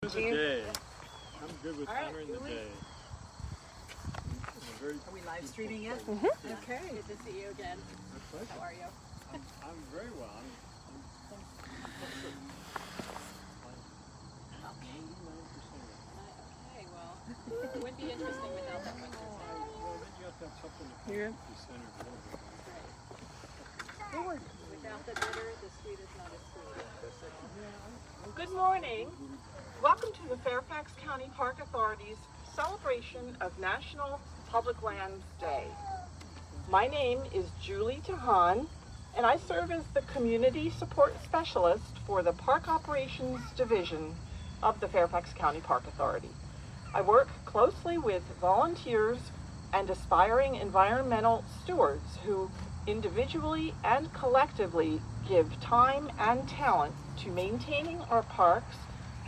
The day. I'm good with honoring the day. Are we live streaming yet? Okay. Good to see you again. How are you? I'm very well. Okay, well, it would be interesting without that winter. Well, then you have to have something to Here. be centered a little bit. Right. Without the bitter, the sweet is not as sweet. Good morning. Welcome to the Fairfax County Park Authority's celebration of National Public Lands Day. My name is Julie Tahan, and I serve as the Community Support Specialist for the Park Operations Division of the Fairfax County Park Authority. I work closely with volunteers and aspiring environmental stewards who individually and collectively give time and talent to maintaining our parks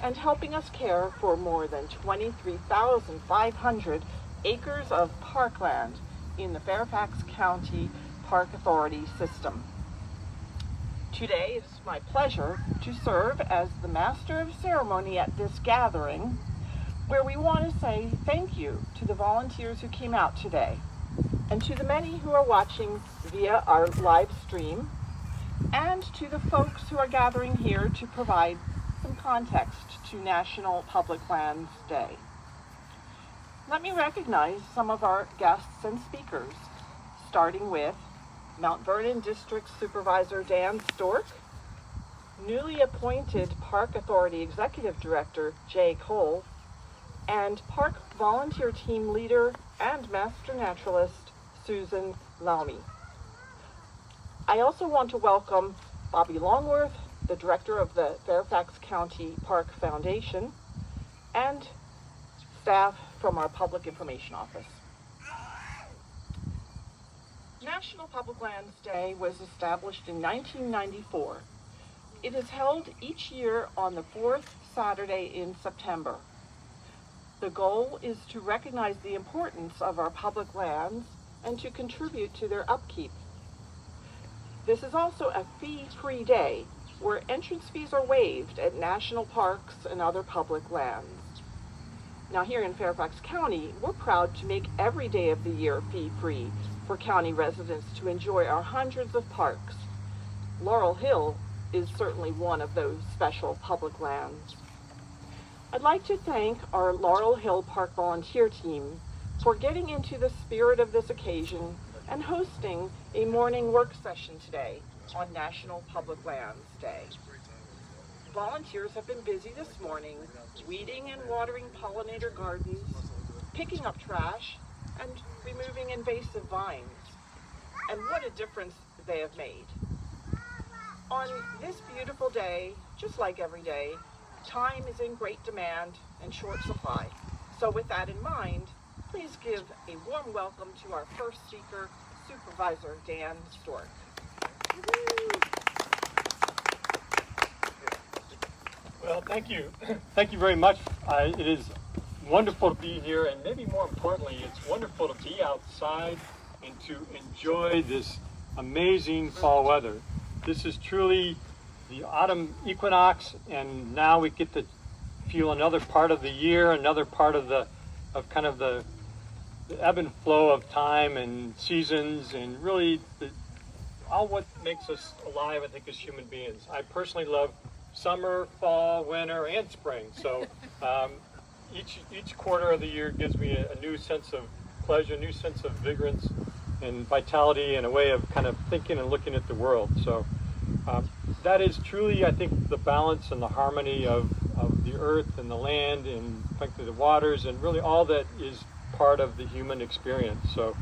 and helping us care for more than 23,500 acres of parkland in the Fairfax County Park Authority system. Today it is my pleasure to serve as the Master of Ceremony at this gathering, where we want to say thank you to the volunteers who came out today, and to the many who are watching via our live stream, and to the folks who are gathering here to provide some context to National Public Lands Day. Let me recognize some of our guests and speakers, starting with Mount Vernon District Supervisor Dan Stork, newly appointed Park Authority Executive Director Jay Cole, and Park Volunteer Team Leader and Master Naturalist Susan Laumi. I also want to welcome Bobby Longworth, the Director of the Fairfax County Park Foundation, and staff from our Public Information Office. National Public Lands Day was established in 1994. It is held each year on the fourth Saturday in September. The goal is to recognize the importance of our public lands and to contribute to their upkeep. This is also a fee-free day where entrance fees are waived at national parks and other public lands. Now here in Fairfax County, we're proud to make every day of the year fee-free for county residents to enjoy our hundreds of parks. Laurel Hill is certainly one of those special public lands. I'd like to thank our Laurel Hill Park volunteer team for getting into the spirit of this occasion and hosting a morning work session today on National Public Lands Day. Volunteers have been busy this morning, weeding and watering pollinator gardens, picking up trash, and removing invasive vines. And what a difference they have made. On this beautiful day, just like every day, time is in great demand and short supply. So with that in mind, please give a warm welcome to our first speaker, Supervisor Dan Stork. Well, thank you. Thank you very much. It is wonderful to be here, and maybe more importantly, it's wonderful to be outside and to enjoy this amazing fall weather. This is truly the autumn equinox, and now we get to feel another part of the year, another part of the ebb and flow of time and seasons, and really all what makes us alive, I think, as human beings. I personally love summer, fall, winter, and spring. So each quarter of the year gives me a new sense of pleasure, a new sense of vigorance and vitality, and a way of kind of thinking and looking at the world. So that is truly, I think, the balance and the harmony of the earth and the land and frankly the waters, and really all that is part of the human experience. So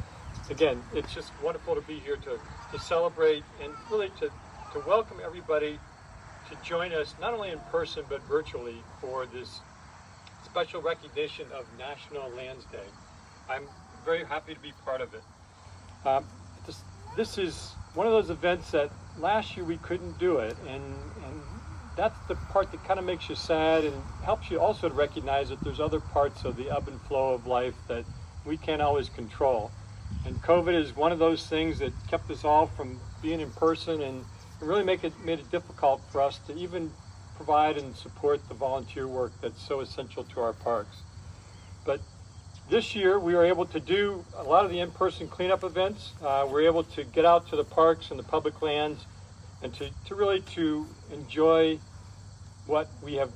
again, it's just wonderful to be here to celebrate and really to welcome everybody to join us, not only in person but virtually, for this special recognition of National Lands Day. I'm very happy to be part of it. This is one of those events that last year we couldn't do it, and that's the part that kind of makes you sad and helps you also to recognize that there's other parts of the ebb and flow of life that we can't always control. And COVID is one of those things that kept us all from being in person and really made it difficult for us to even provide and support the volunteer work that's so essential to our parks. But this year we were able to do a lot of the in-person cleanup events. We're able to get out to the parks and the public lands and to really enjoy what we have,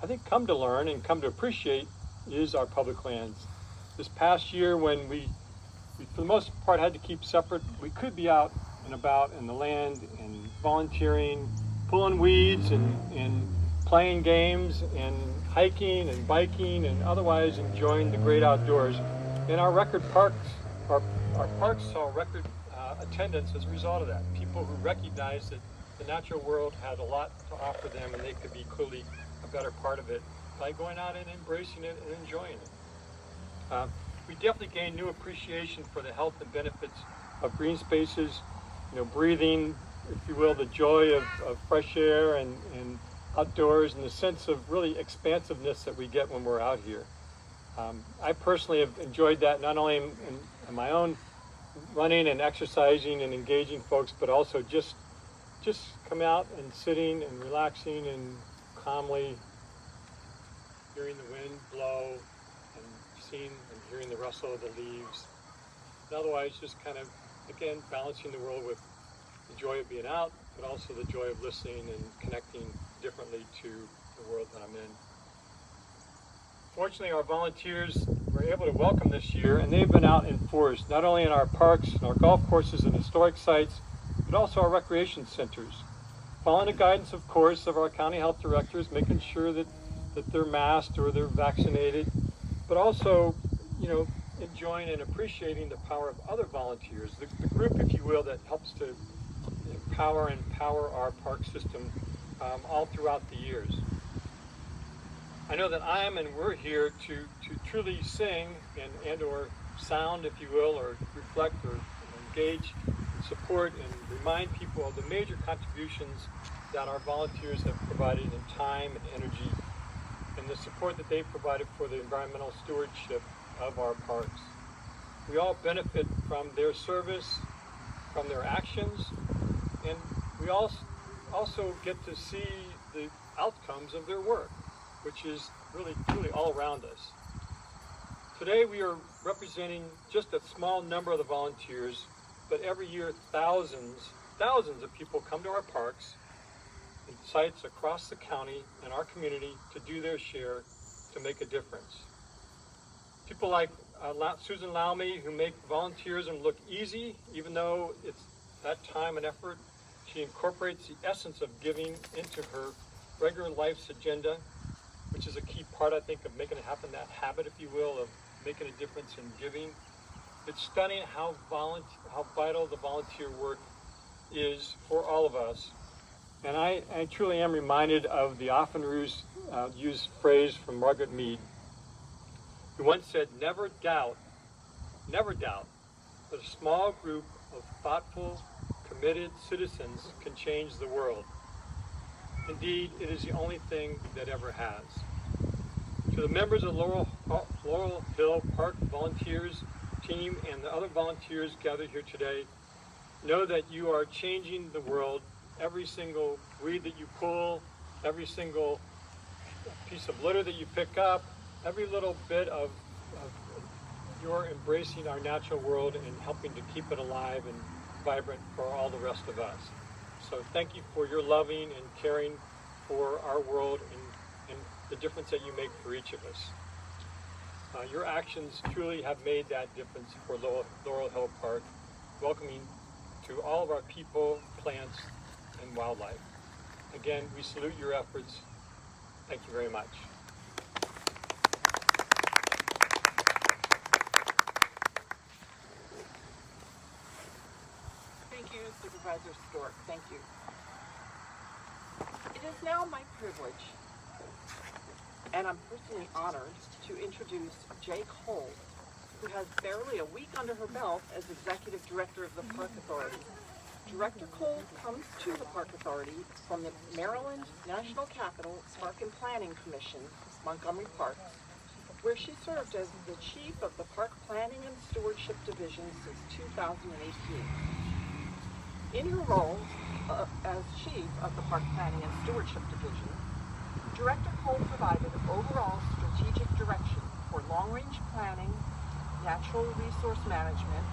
I think, come to learn and come to appreciate is our public lands. This past year, when we for the most part had to keep separate, we could be out and about in the land and volunteering, pulling weeds and playing games and hiking and biking and otherwise enjoying the great outdoors. And our parks saw record attendance as a result of that. People who recognize that the natural world had a lot to offer them and they could be clearly a better part of it by going out and embracing it and enjoying it. We definitely gained new appreciation for the health and benefits of green spaces, breathing, if you will, the joy of fresh air and outdoors and the sense of really expansiveness that we get when we're out here. I personally have enjoyed that not only in my own running and exercising and engaging folks, but also just come out and sitting and relaxing and calmly hearing the wind blow and seeing and hearing the rustle of the leaves. And otherwise just kind of, again, balancing the world with the joy of being out, but also the joy of listening and connecting differently to the world that I'm in. Fortunately, our volunteers were able to welcome this year, and they've been out in force, not only in our parks and our golf courses and historic sites, but also our recreation centers. Following the guidance, of course, of our county health directors, making sure that they're masked or they're vaccinated, but also, enjoying and appreciating the power of other volunteers, the group, if you will, that helps to empower and power our park system all throughout the years. I know that we're here to truly sing and or sound, if you will, or reflect or engage, support, and remind people of the major contributions that our volunteers have provided in time and energy, and the support that they've provided for the environmental stewardship of our parks. We all benefit from their service, from their actions, and we also get to see the outcomes of their work, which is really truly all around us. Today we are representing just a small number of the volunteers, but every year thousands of people come to our parks and sites across the county and our community to do their share to make a difference. People like Susan Laumey, who make volunteerism look easy, even though it's that time and effort. She incorporates the essence of giving into her regular life's agenda, which is a key part, I think, of making it happen, that habit, if you will, of making a difference in giving. It's stunning how vital the volunteer work is for all of us. And I truly am reminded of the often used phrase from Margaret Mead, who once said, never doubt that a small group of thoughtful, committed citizens can change the world. Indeed, it is the only thing that ever has. To the members of Laurel Hill Park volunteers team and the other volunteers gathered here today, know that you are changing the world. Every single weed that you pull, every single piece of litter that you pick up, every little bit of your embracing our natural world and helping to keep it alive and vibrant for all the rest of us. So thank you for your loving and caring for our world and the difference that you make for each of us. Your actions truly have made that difference for Laurel Hill Park, welcoming to all of our people, plants, and wildlife. Again, we salute your efforts. Thank you very much. Thank you, Supervisor Stork. Thank you. It is now my privilege, and I'm personally honored, to introduce Jake Holt, who has barely a week under her belt as Executive Director of the Park Authority. Director Holt comes to the Park Authority from the Maryland National Capital Park and Planning Commission, Montgomery Park, where she served as the Chief of the Park Planning and Stewardship Division since 2018. In her role as Chief of the Park Planning and Stewardship Division, Director Holt provided overall strategic direction for long-range planning, natural resource management,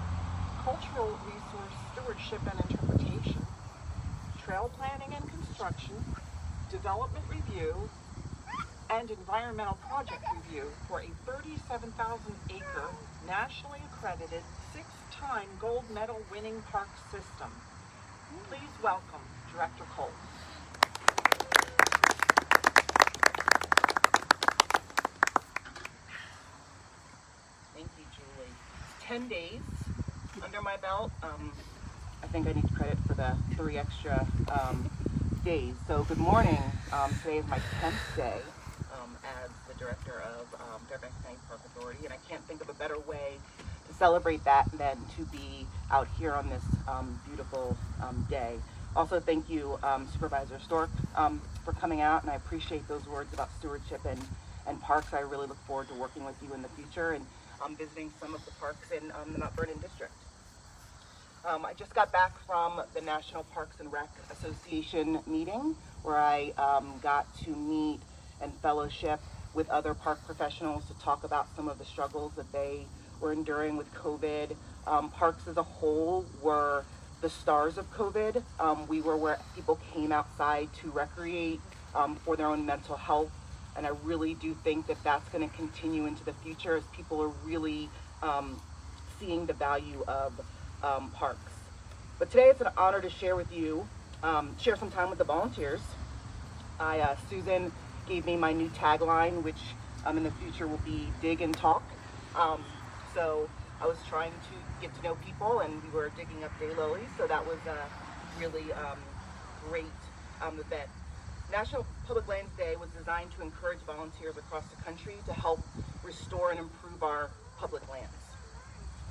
cultural resource stewardship and interpretation, trail planning and construction, development review, and environmental project review for a 37,000-acre, nationally accredited, 6-time gold medal winning park system. Please welcome Director Holt. Thank you, Julie. 10 days under my belt. I think I need credit for the 3 extra days. So good morning. Today is my 10th day as the director of Fairfax County Park Authority, and I can't think of a better way to celebrate that than to be out here on this beautiful day. Also, thank you, Supervisor Stork, for coming out, and I appreciate those words about stewardship and parks. I really look forward to working with you in the future and visiting some of the parks in the Mount Vernon district. I just got back from the National Parks and Rec Association meeting where I got to meet and fellowship with other park professionals to talk about some of the struggles that they were enduring with COVID. Parks as a whole were the stars of COVID. We were where people came outside to recreate for their own mental health. And I really do think that that's going to continue into the future as people are really seeing the value of parks. But today it's an honor to share with you, share some time with the volunteers. Susan gave me my new tagline, which in the future will be dig and talk. So I was trying to get to know people, and we were digging up daylilies, so that was a really great event. National Public Lands Day was designed to encourage volunteers across the country to help restore and improve our public lands.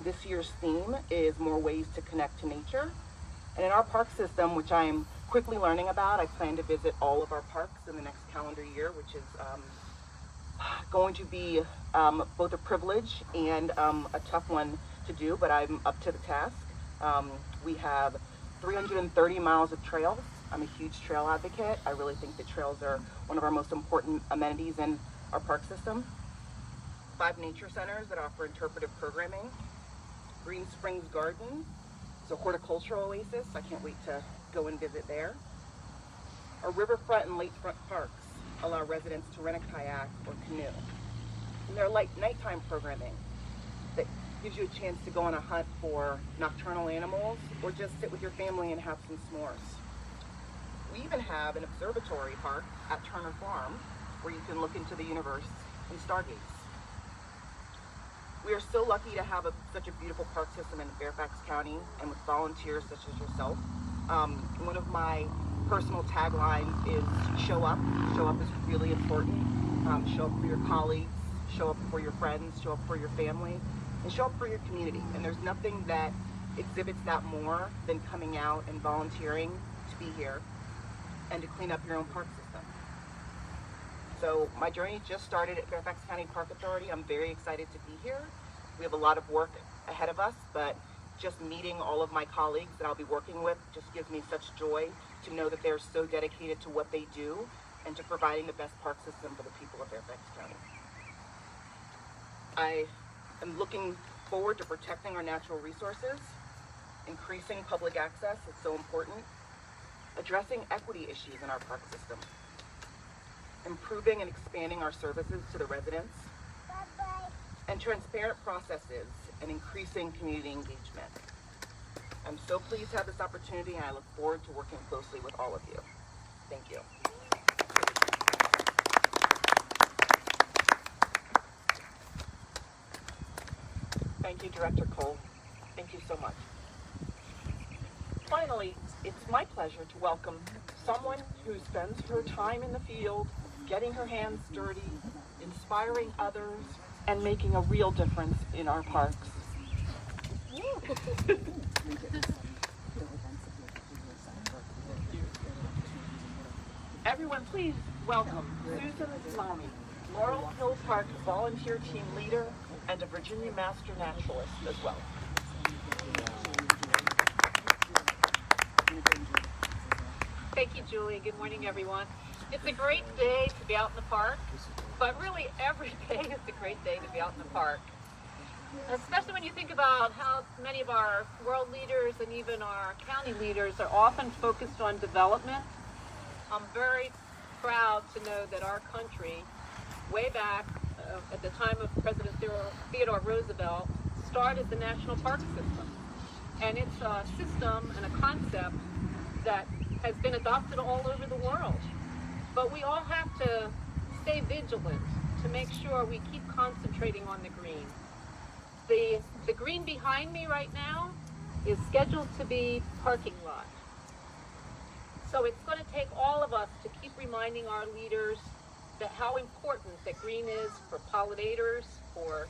This year's theme is more ways to connect to nature. And in our park system, which I'm quickly learning about, I plan to visit all of our parks in the next calendar year, which is going to be both a privilege and a tough one to do, but I'm up to the task. We have 330 miles of trails. I'm a huge trail advocate. I really think that trails are one of our most important amenities in our park system. 5 nature centers that offer interpretive programming. Green Springs Garden is a horticultural oasis. I can't wait to go and visit there. Our riverfront and lakefront parks allow residents to rent a kayak or canoe. And they're like nighttime programming that gives you a chance to go on a hunt for nocturnal animals or just sit with your family and have some s'mores. We even have an observatory park at Turner Farm where you can look into the universe and stargaze. We are so lucky to have such a beautiful park system in Fairfax County and with volunteers such as yourself. One of my personal taglines is show up. Show up is really important. Show up for your colleagues, show up for your friends, show up for your family, and show up for your community. And there's nothing that exhibits that more than coming out and volunteering to be here and to clean up your own park system. So my journey just started at Fairfax County Park Authority. I'm very excited to be here. We have a lot of work ahead of us, but just meeting all of my colleagues that I'll be working with just gives me such joy to know that they're so dedicated to what they do and to providing the best park system for the people of Fairfax County. I am looking forward to protecting our natural resources, increasing public access, it's so important, addressing equity issues in our park system, improving and expanding our services to the residents, and transparent processes and increasing community engagement. I'm so pleased to have this opportunity, and I look forward to working closely with all of you. Thank you. Thank you, Director Cole. Thank you so much. Finally, it's my pleasure to welcome someone who spends her time in the field, getting her hands dirty, inspiring others, and making a real difference in our parks. Everyone, please welcome Susan Islami, Laurel Hill Park volunteer team leader and a Virginia Master Naturalist as well. Thank you, Julie. Good morning, everyone. It's a great day to be out in the park, but really every day is a great day to be out in the park. Especially when you think about how many of our world leaders and even our county leaders are often focused on development. I'm very proud to know that our country, way back at the time of President Theodore Roosevelt, started the National Park System. And it's a system and a concept that has been adopted all over the world. But we all have to stay vigilant to make sure we keep concentrating on the green. The green behind me right now is scheduled to be parking lot. So it's going to take all of us to keep reminding our leaders that how important that green is for pollinators, for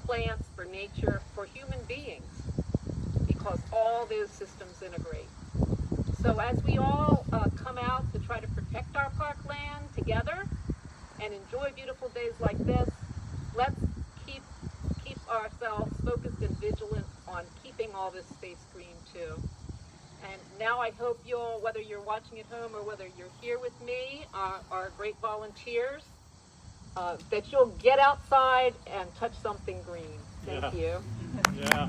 plants, for nature, for human beings, because all those systems integrate. So as we all come out to try to protect our parkland together and enjoy beautiful days like this, let's keep ourselves focused and vigilant on keeping all this space green too. And now I hope you'll, whether you're watching at home or whether you're here with me, our great volunteers, that you'll get outside and touch something green. Thank you. Yeah.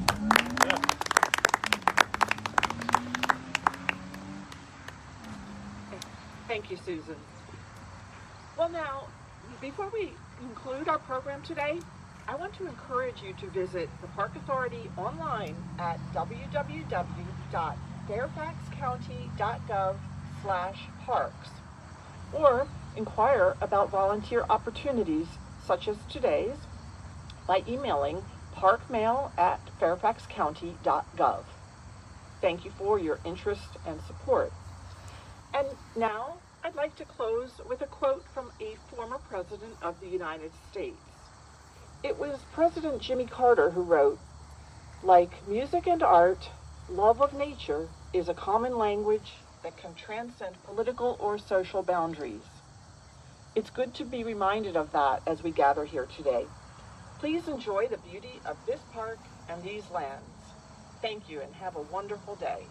Thank you, Susan. Well, now, before we conclude our program today, I want to encourage you to visit the Park Authority online at www.fairfaxcounty.gov/parks, or inquire about volunteer opportunities such as today's by emailing parkmail@fairfaxcounty.gov. Thank you for your interest and support. And now I'd like to close with a quote from a former president of the United States. It was President Jimmy Carter who wrote, "Like music and art, love of nature is a common language that can transcend political or social boundaries." It's good to be reminded of that as we gather here today. Please enjoy the beauty of this park and these lands. Thank you and have a wonderful day.